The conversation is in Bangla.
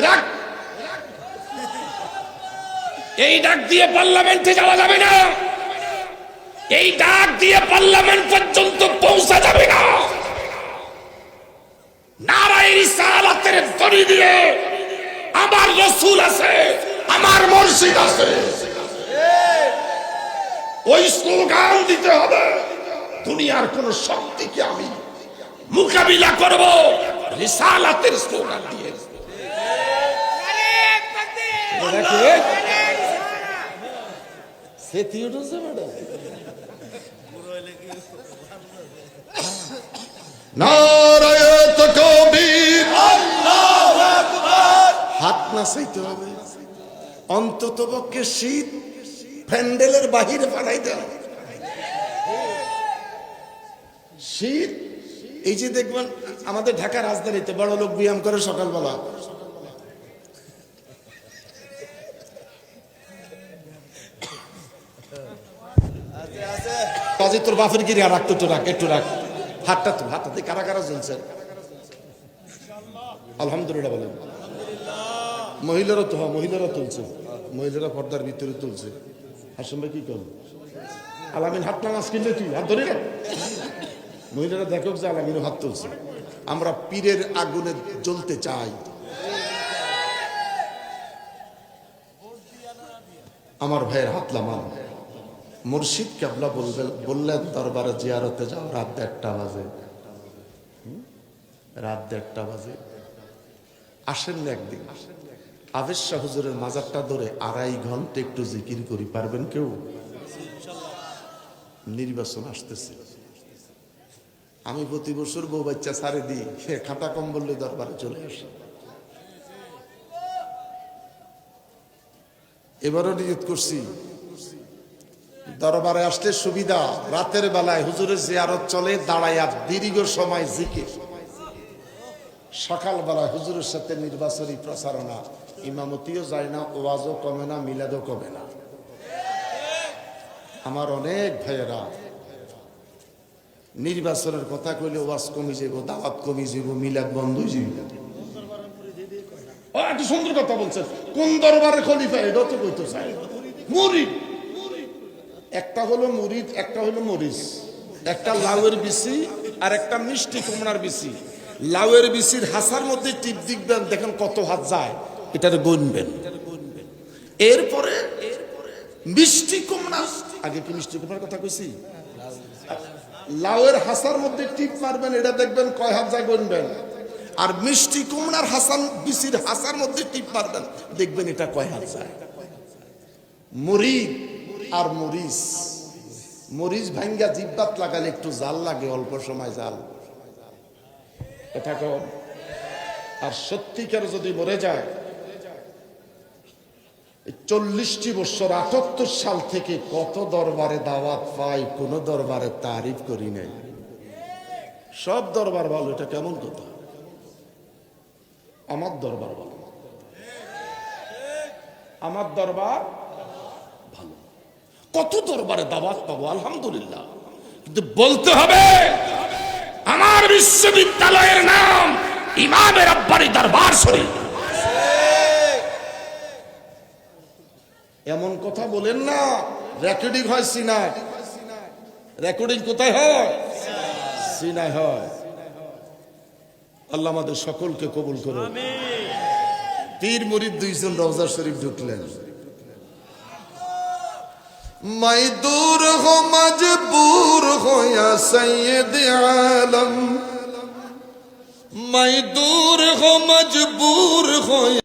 রাখ। এই ডাক দিয়ে পার্লামেন্টে যাওয়া যাবে না, এই ডাক দিয়ে পার্লামেন্ট পর্যন্ত পৌঁছা যাবে না। নারায়ে রিসালাতের ধ্বনি দিয়ে আমার রাসূল আছে, আমার মুর্শিদ আছে, ওই স্লোগান দিতে হবে। দুনিয়ার কোন শক্তিকে আমি মোকাবিলা করব রিসালাতের স্লোগান দিয়ে। নারায়ে তাকবীর, আল্লাহু আকবার। হাত নাচাইতে হবে, অন্তত পক্ষে শীত প্যান্ডেলের বাহিরে ফালাই দেন। শীত এই যে দেখবেন আমাদের ঢাকা রাজধানীতে বড় লোক ব্যায়াম করে সকালবেলা, কাজে তোর বাপের গিরি আর রাখতো, রাখ একটু রাখ, হাতটা তো হাতটাতে কারা কারা জ্বলছে আলহামদুলিল্লাহ বলেন। মহিলারা তো মহিলারা তুলছে, মহিলারা পর্দার ভিতরে তুলছে। হাসিম ভাই কি কর, আলামিন হাতটা নাচ কিনলে তুই হাত ধরে রাখ। মহিলারা দেখো যে আলামিনও হাত তুলছে। আমরা পীরের আগুনে জ্বলতে চাই। আমার ভাইয়ের হাত লামান। মুর্শিদ কেবলা বললেন দরবারে জিয়ারতে যাও রাত 1:30 বাজে, রাত 1:30 বাজে। আসেন না একদিন আবেশ শাহ হুজুরের মাজারটা ধরে 2.5 ঘন্টা একটু জিকির করি, পারবেন কেউ? নির্বাচন আসতেছে, আমি প্রতি বছর বউ বাচ্চা ছাড়ে দিই, খাতা কম বললে দরবারে চলে আসে। এবারও নিয়ত করছি দরবারে আসলে সুবিধা, রাতের বেলায় হুজুরের জিয়ারত চলে দাঁড়াইয়া দীর্ঘ সময় জিকির, সকাল বেলায় হুজুরের সাথে নির্বাচনী প্রচারণা, ইমামতিও যায় না, ওয়াজও কমে না, মিলাদও কমে না। আমার অনেক ভাইয়েরা নির্বাচনের কথা কইলে ওয়াজ কমে যাব, দাওয়াত কমে যাব, মিলাদ বন্ধ হয়ে যাবে। এত সুন্দর কথা বলছেন, কোন দরবারের খলিফা এটা তো কইতে চাই। মুরিদ একটা হলো মুরিদ, একটা হলো মরিচ, একটা লাউয়ের বিচি আর একটা মিষ্টি কুমড়ার বিচি। লাউয়ের বিচির হাসার মধ্যে টিপ দিবেন, দেখেন কত হাত যায়, এটারে গুনবেন। এরপরে মিষ্টি কুমড়া, আগে কি মিষ্টি কুমড়ার কথা কইছি? লাউয়ের হাসার মধ্যে টিপ মারবেন, এটা দেখবেন কয় হাত যায় গুনবেন। আর মিষ্টি কুমড়ার হাসান বিচির হাসার মধ্যে টিপ মারবেন, দেখবেন এটা কয় হাত যায়। মুরিদ আর মরিচ, মরিচ ভাঙ্গা জিব্বাত লাগালে একটু জাল লাগে, অল্প সময় জাল, এটা কম। আর সত্যিকার যদি মরে যায়, 40টি বছর 78 সাল থেকে কত দরবারে দাওয়াত পাই, কোন দরবারে তারিফ করি নাই। সব দরবার ভালো, এটা কেমন কথা? আমার দরবার ভালো, আমার দরবার ভালো। কত দরবারে দাওয়াত পাবো আলহামদুলিল্লাহ, কিন্তু বলতে হবে আমার বিশ্ববিদ্যালয়ের নাম ইমামে রাব্বানী দরবার শরীফ। এমন কথা বলেন না, রেকর্ডিং হয় সিনায়। রেকর্ডিং কোথায় হয়? সিনায় হয়। আল্লাহ আমাদের সকলকে কবুল করুন। পীর মুরিদ 2 জন রওজা শরীফ ঢুকলেন। मैं दूर हो मजबूर हो या सैयद आलम, मैं दूर हो मजबूर हो